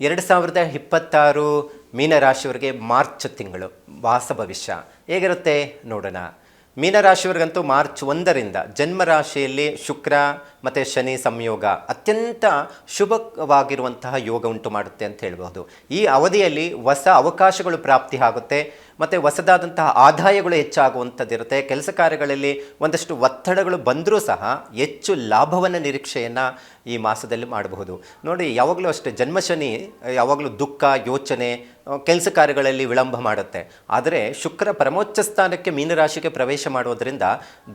2026 ಮೀನರಾಶಿಯವರಿಗೆ March ತಿಂಗಳು ವಾಸ ಭವಿಷ್ಯ ಹೇಗಿರುತ್ತೆ ನೋಡೋಣ. ಮೀನರಾಶಿಯವರಿಗಂತೂ ಮಾರ್ಚ್ 1ರಿಂದ ಜನ್ಮರಾಶಿಯಲ್ಲಿ ಶುಕ್ರ ಮತ್ತು ಶನಿ ಸಂಯೋಗ ಅತ್ಯಂತ ಶುಭವಾಗಿರುವಂತಹ ಯೋಗ ಉಂಟು ಮಾಡುತ್ತೆ ಅಂತ ಹೇಳ್ಬೋದು. ಈ ಅವಧಿಯಲ್ಲಿ ಹೊಸ ಅವಕಾಶಗಳು ಪ್ರಾಪ್ತಿ ಆಗುತ್ತೆ ಮತ್ತು ಹೊಸದಾದಂತಹ ಆದಾಯಗಳು ಹೆಚ್ಚಾಗುವಂಥದ್ದಿರುತ್ತೆ. ಕೆಲಸ ಕಾರ್ಯಗಳಲ್ಲಿ ಒಂದಷ್ಟು ಒತ್ತಡಗಳು ಬಂದರೂ ಸಹ ಹೆಚ್ಚು ಲಾಭವನ್ನು ನಿರೀಕ್ಷೆಯನ್ನು ಈ ಮಾಸದಲ್ಲಿ ಮಾಡಬಹುದು. ನೋಡಿ, ಯಾವಾಗಲೂ ಅಷ್ಟೇ ಜನ್ಮಶನಿ ಯಾವಾಗಲೂ ದುಃಖ, ಯೋಚನೆ, ಕೆಲಸ ಕಾರ್ಯಗಳಲ್ಲಿ ವಿಳಂಬ ಮಾಡುತ್ತೆ. ಆದರೆ ಶುಕ್ರ ಪರಮೋಚ್ಚ ಸ್ಥಾನಕ್ಕೆ ಮೀನರಾಶಿಗೆ ಪ್ರವೇಶ ಮಾಡೋದರಿಂದ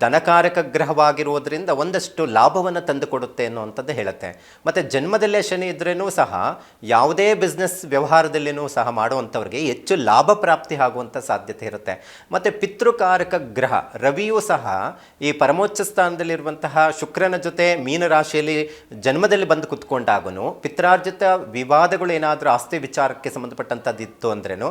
ಧನಕಾರಕ ಗ್ರಹವಾಗಿರುವುದರಿಂದ ಒಂದಷ್ಟು ಲಾಭವನ್ನು ತಂದುಕೊಡುತ್ತೆ ಅನ್ನುವಂಥದ್ದು ಹೇಳುತ್ತೆ. ಮತ್ತು ಜನ್ಮದಲ್ಲೇ ಶನಿ ಇದ್ರೂ ಸಹ ಯಾವುದೇ ಬಿಸ್ನೆಸ್ ವ್ಯವಹಾರದಲ್ಲಿಯೂ ಸಹ ಮಾಡುವಂಥವ್ರಿಗೆ ಹೆಚ್ಚು ಲಾಭ ಪ್ರಾಪ್ತಿ ಆಗುವಂಥ ಸಾಧ್ಯತೆ ಇರುತ್ತೆ. ಮತ್ತು ಪಿತೃಕಾರಕ ಗ್ರಹ ರವಿಯೂ ಸಹ ಈ ಪರಮೋಚ್ಚ ಸ್ಥಾನದಲ್ಲಿರುವಂತಹ ಶುಕ್ರನ ಜೊತೆ ಮೀನರಾಶಿಯಲ್ಲಿ ಜನ್ಮದಲ್ಲಿ ಬಂದು ಕುತ್ಕೊಂಡಾಗೂ ಪಿತ್ರಾರ್ಜಿತ ವಿವಾದಗಳು ಏನಾದರೂ ಆಸ್ತಿ ವಿಚಾರಕ್ಕೆ ಸಂಬಂಧಪಟ್ಟಂಥದ್ದು ಇತ್ತು ಅಂದ್ರೇನು,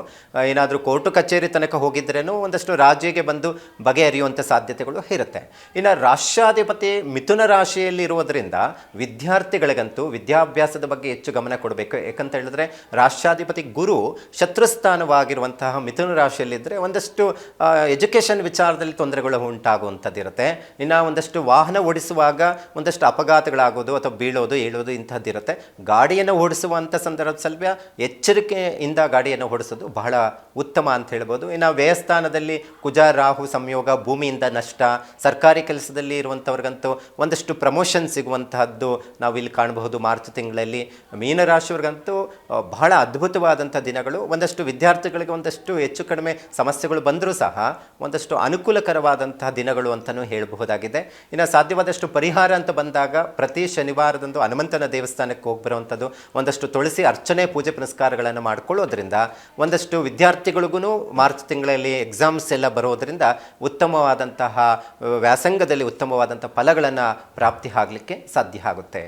ಏನಾದರೂ ಕೋರ್ಟು ಕಚೇರಿ ತನಕ ಹೋಗಿದ್ರೇನು ಒಂದಷ್ಟು ರಾಜಿಗೆ ಬಂದು ಬಗೆಹರಿಯುವಂಥ ಸಾಧ್ಯತೆಗಳು ಇರುತ್ತೆ. ಇನ್ನು ರಾಷ್ಟ್ರಾಧಿಪತಿ ಮಿಥುನ ರಾಶಿಯಲ್ಲಿ ಇರುವುದರಿಂದ ವಿದ್ಯಾರ್ಥಿಗಳಿಗಂತೂ ವಿದ್ಯಾಭ್ಯಾಸದ ಬಗ್ಗೆ ಹೆಚ್ಚು ಗಮನ ಕೊಡಬೇಕು. ಯಾಕಂತ ಹೇಳಿದ್ರೆ ರಾಷ್ಟ್ರಾಧಿಪತಿ ಗುರು ಶತ್ರುಸ್ಥಾನವಾಗಿರುವಂತಹ ಮಿಥುನ ರಾಶಿಯಲ್ಲಿದ್ದರೆ ಒಂದಷ್ಟು ಎಜುಕೇಷನ್ ವಿಚಾರದಲ್ಲಿ ತೊಂದರೆಗಳು ಉಂಟಾಗುವಂಥದ್ದು ಇರುತ್ತೆ. ಇನ್ನು ಒಂದಷ್ಟು ವಾಹನ ಓಡಿಸುವಾಗ ಒಂದಷ್ಟು ಅಪಘಾತಗಳಾಗೋದು ಅಥವಾ ಬೀಳೋದು ಏಳೋದು ಇಂಥದ್ದಿರುತ್ತೆ. ಗಾಡಿಯನ್ನು ಓಡಿಸುವಂಥ ಸಂದರ್ಭ ಸ್ವಲ್ಪ ಎಚ್ಚರಿಕೆಯಿಂದ ಗಾಡಿಯನ್ನು ಓಡಿಸೋದು ಬಹಳ ಉತ್ತಮ ಅಂತ ಹೇಳ್ಬೋದು. ಇನ್ನು ವ್ಯಯಸ್ಥಾನದಲ್ಲಿ ಕುಜ ರಾಹು ಸಂಯೋಗ, ಭೂಮಿಯಿಂದ ನಷ್ಟ, ಸರ್ಕಾರಿ ಕೆಲಸದಲ್ಲಿ ಇರುವಂಥವ್ರಿಗಂತೂ ಒಂದಷ್ಟು ಪ್ರಮೋಷನ್ ಸಿಗುವಂತಹದ್ದು ನಾವು ಇಲ್ಲಿ ಕಾಣಬಹುದು. ಮಾರ್ಚ್ ತಿಂಗಳಲ್ಲಿ ಮೀನರಾಶಿಯವ್ರಿಗಂತೂ ಬಹಳ ಅದ್ಭುತವಾದಂಥ ದಿನಗಳು. ಒಂದಷ್ಟು ವಿದ್ಯಾರ್ಥಿಗಳಿಗೆ ಒಂದಷ್ಟು ಹೆಚ್ಚು ಕಡಿಮೆ ಸಮಸ್ಯೆಗಳು ಬಂದರೂ ಸಹ ಒಂದಷ್ಟು ಅನುಕೂಲಕರವಾದಂತಹ ದಿನಗಳು ಅಂತಲೂ ಹೇಳಬಹುದಾಗಿದೆ. ಇನ್ನು ಸಾಧ್ಯವಾದಷ್ಟು ಪರಿಹಾರ ಅಂತ ಬಂದಾಗ ಪ್ರತಿ ಶನಿವಾರದಂದು ಹನುಮಂತನ ದೇವಸ್ಥಾನಕ್ಕೆ ಹೋಗಿ ಬರುವಂಥದ್ದು, ಒಂದಷ್ಟು ತುಳಸಿ ಅರ್ಚನೆ, ಪೂಜೆ ಪುನಸ್ಕಾರಗಳನ್ನು ಮಾಡಿಕೊಳ್ಳೋದ್ರಿಂದ ಒಂದಷ್ಟು ವಿದ್ಯಾರ್ಥಿಗಳಿಗೂ ಮಾರ್ಚ್ ತಿಂಗಳಲ್ಲಿ ಎಕ್ಸಾಮ್ಸ್ ಎಲ್ಲ ಬರೋದರಿಂದ ಉತ್ತಮವಾದಂತಹ ವ್ಯಾಸಂಗದಲ್ಲಿ ಉತ್ತಮವಾದಂಥ ಫಲಗಳನ್ನು ಪ್ರಾಪ್ತಿ ಆಗಲಿಕ್ಕೆ ಸಾಧ್ಯ ಆಗುತ್ತೆ.